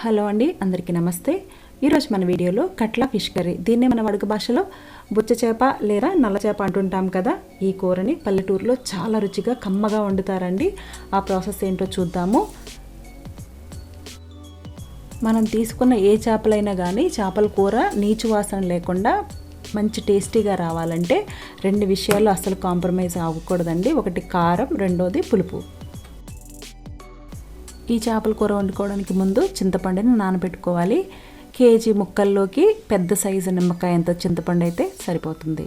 Hello అండి, అందరికీ నమస్తే. ఈరోజు మన వీడియోలో కట్లా ఫిష్ కర్రీ, దీన్నే మన వాడుక భాషలో బుచ్చ చేప లేదా నల్ల చేప అంటుంటాం కదా. ఈ కూరని పల్లెటూరులో చాలా రుచిగా కమ్మగా వండుతారండి. ఆ ప్రాసెస్ ఏంటో చూద్దాము. మనం తీసుకున్న ఏ చేపలైనా కానీ చేపల కూర నీచు వాసన లేకుండా మంచి టేస్టీగా రావాలంటే రెండు విషయాలు అస్సలు కాంప్రమైజ్ అవ్వకూడదండి. ఒకటి కారం, రెండోది పులుపు. ఈ చేపల కూర వండుకోవడానికి ముందు చింతపండుని నానబెట్టుకోవాలి. కేజీ ముక్కల్లోకి పెద్ద సైజు నిమ్మకాయ అంత చింతపండు అయితే సరిపోతుంది.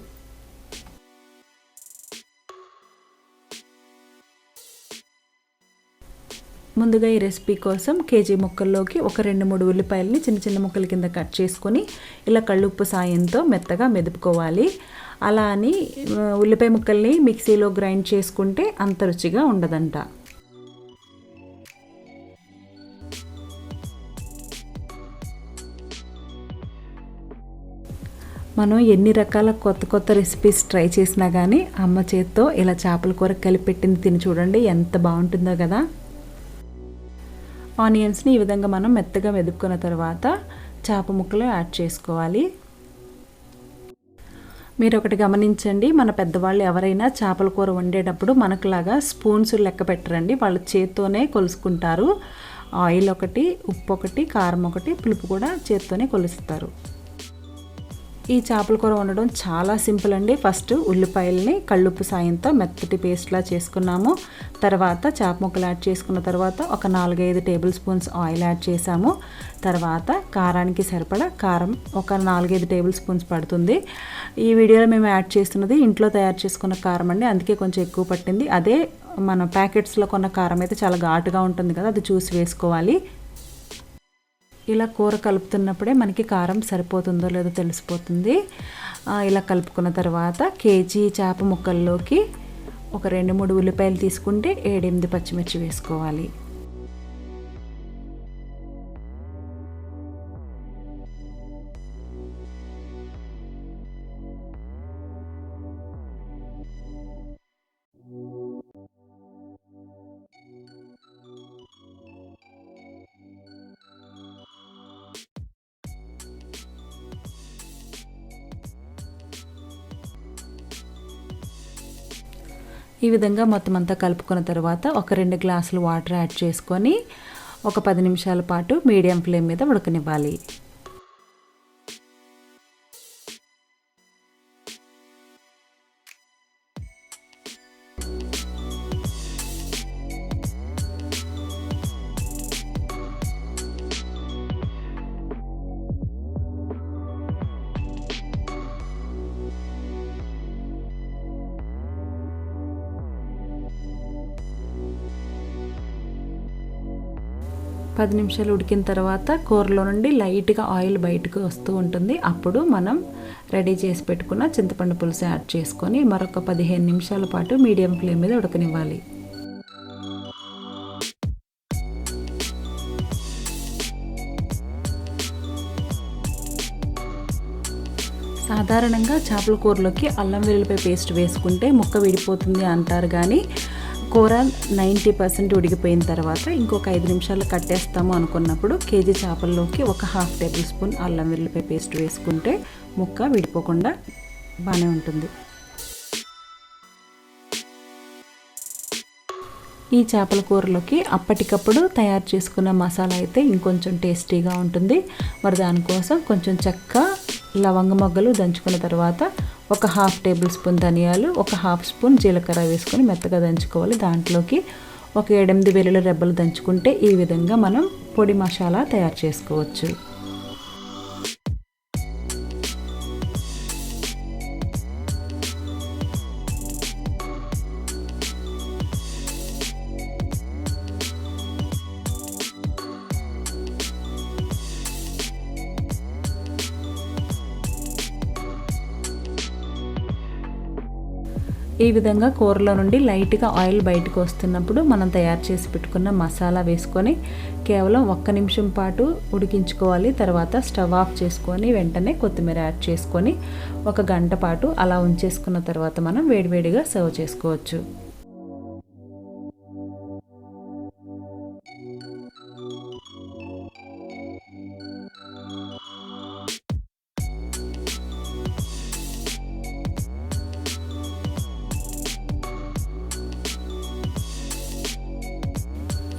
ముందుగా ఈ రెసిపీ కోసం కేజీ ముక్కల్లోకి ఒక 2-3 ఉల్లిపాయలని చిన్న చిన్న ముక్కల కింద కట్ చేసుకొని ఇలా కళ్ళుప్పు సాయంతో మెత్తగా మెదుపుకోవాలి. అలా అని ఉల్లిపాయ ముక్కల్ని మిక్సీలో గ్రైండ్ చేసుకుంటే అంత రుచిగా ఉండదంట. మనం ఎన్ని రకాల కొత్త రెసిపీస్ ట్రై చేసినా కానీ అమ్మ చేత్తో ఇలా చేపల కూర కలిపి పెట్టింది తిని చూడండి, ఎంత బాగుంటుందో కదా. ఆనియన్స్ని ఈ విధంగా మనం మెత్తగా మెదుపుకున్న తర్వాత చేప ముక్కలు యాడ్ చేసుకోవాలి. మీరు ఒకటి గమనించండి, మన పెద్దవాళ్ళు ఎవరైనా చేపల కూర వండేటప్పుడు మనకులాగా స్పూన్స్ లెక్క పెట్టరండి. వాళ్ళ చేత్తోనే కొలుసుకుంటారు. ఆయిల్ ఒకటి, ఉప్పు ఒకటి, కారం ఒకటి, పులుపు కూడా చేత్తోనే కొలుస్తారు. ఈ చేపల కూర వండడం చాలా సింపుల్ అండి. ఫస్ట్ ఉల్లిపాయలని కళ్ళుప్పు సాయంతో మెత్తటి పేస్ట్లా చేసుకున్నాము. తర్వాత చేప ముక్కలు యాడ్ చేసుకున్న తర్వాత ఒక 4-5 టేబుల్ స్పూన్స్ ఆయిల్ యాడ్ చేసాము. తర్వాత కారానికి సరిపడా కారం ఒక 4-5 టేబుల్ స్పూన్స్ పడుతుంది. ఈ వీడియోలో మేము యాడ్ చేస్తున్నది ఇంట్లో తయారు చేసుకున్న కారం అండి, అందుకే కొంచెం ఎక్కువ పట్టింది. అదే మన ప్యాకెట్స్లో కొన్న కారం అయితే చాలా ఘాటుగా ఉంటుంది కదా, అది చూసి వేసుకోవాలి. ఇలా కూర కలుపుతున్నప్పుడే మనకి కారం సరిపోతుందో లేదో తెలిసిపోతుంది. ఇలా కలుపుకున్న తర్వాత కేజీ చేప ముక్కల్లోకి ఒక 2-3 ఉల్లిపాయలు తీసుకుంటే 7-8 పచ్చిమిర్చి వేసుకోవాలి. ఈ విధంగా మొత్తం అంతా కలుపుకున్న తర్వాత ఒక 2 గ్లాసులు వాటర్ యాడ్ చేసుకొని ఒక 10 నిమిషాల పాటు మీడియం ఫ్లేమ్ మీద ఉడకనివ్వాలి. పది నిమిషాలు ఉడికిన తర్వాత కూరలో నుండి లైట్గా ఆయిల్ బయటకు వస్తూ ఉంటుంది. అప్పుడు మనం రెడీ చేసి పెట్టుకున్న చింతపండు పులుసు యాడ్ చేసుకొని మరొక 15 నిమిషాల పాటు మీడియం ఫ్లేమ్ మీద ఉడకనివ్వాలి. సాధారణంగా చేపల కూరలోకి అల్లం వెల్లుల్లిపాయ పేస్ట్ వేసుకుంటే ముక్క విడిపోతుంది అంటారు, కానీ కూర 90% ఉడికిపోయిన తర్వాత ఇంకొక 5 నిమిషాలు కట్టేస్తాము అనుకున్నప్పుడు కేజీ చేపల్లోకి ఒక 1/2 టేబుల్ స్పూన్ అల్లం వెల్లుల్లిపాయ పేస్ట్ వేసుకుంటే ముక్క విడిపోకుండా బాగానే ఉంటుంది. ఈ చేపల కూరలోకి అప్పటికప్పుడు తయారు చేసుకున్న మసాలా అయితే ఇంకొంచెం టేస్టీగా ఉంటుంది. మరి దానికోసం కొంచెం చెక్క, లవంగ మొగ్గలు దంచుకున్న తర్వాత ఒక 1/2 టేబుల్ స్పూన్ ధనియాలు, ఒక 1/2 స్పూన్ జీలకర్ర వేసుకొని మెత్తగా దంచుకోవాలి. దాంట్లోకి ఒక 7-8 వెల్లుల్లి రెబ్బలు దంచుకుంటే ఈ విధంగా మనం పొడి మసాలా తయారు చేసుకోవచ్చు. ఈ విధంగా కూరలో నుండి లైట్గా ఆయిల్ బయటకు వస్తున్నప్పుడు మనం తయారు చేసి పెట్టుకున్న మసాలా వేసుకొని కేవలం 1 నిమిషం పాటు ఉడికించుకోవాలి. తర్వాత స్టవ్ ఆఫ్ చేసుకొని వెంటనే కొత్తిమీర యాడ్ చేసుకొని 1 గంట పాటు అలా ఉంచేసుకున్న తర్వాత మనం వేడివేడిగా సర్వ్ చేసుకోవచ్చు.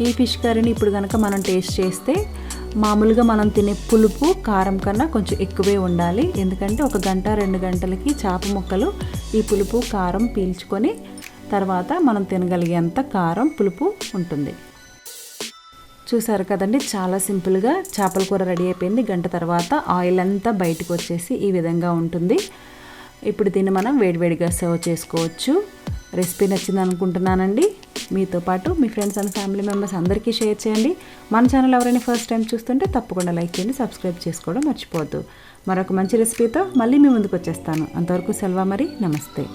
ఈ ఫిష్ కర్రీని ఇప్పుడు కనుక మనం టేస్ట్ చేస్తే మామూలుగా మనం తినే పులుపు కారం కన్నా కొంచెం ఎక్కువే ఉండాలి. ఎందుకంటే 1 గంట 2 గంటలకి చేప ముక్కలు ఈ పులుపు కారం పీల్చుకొని తర్వాత మనం తినగలిగేంత కారం పులుపు ఉంటుంది. చూసారు కదండి, చాలా సింపుల్గా చేపల కూర రెడీ అయిపోయింది. గంట తర్వాత ఆయిల్ అంతా బయటకు వచ్చేసి ఈ విధంగా ఉంటుంది. ఇప్పుడు దీన్ని మనం వేడివేడిగా సర్వ్ చేసుకోవచ్చు. రెసిపీ నచ్చింది అనుకుంటున్నానండి. మీతో పాటు మీ ఫ్రెండ్స్ అండ్ ఫ్యామిలీ మెంబర్స్ అందరికీ షేర్ చేయండి. మన ఛానల్ ఎవరైనా ఫస్ట్ టైం చూస్తుంటే తప్పకుండా లైక్ చేయండి, సబ్స్క్రైబ్ చేసుకోవడం మర్చిపోవద్దు. మరొక మంచి రెసిపీతో మళ్ళీ మీ ముందుకు వచ్చేస్తాను. అంతవరకు సెలవు మరి, నమస్తే.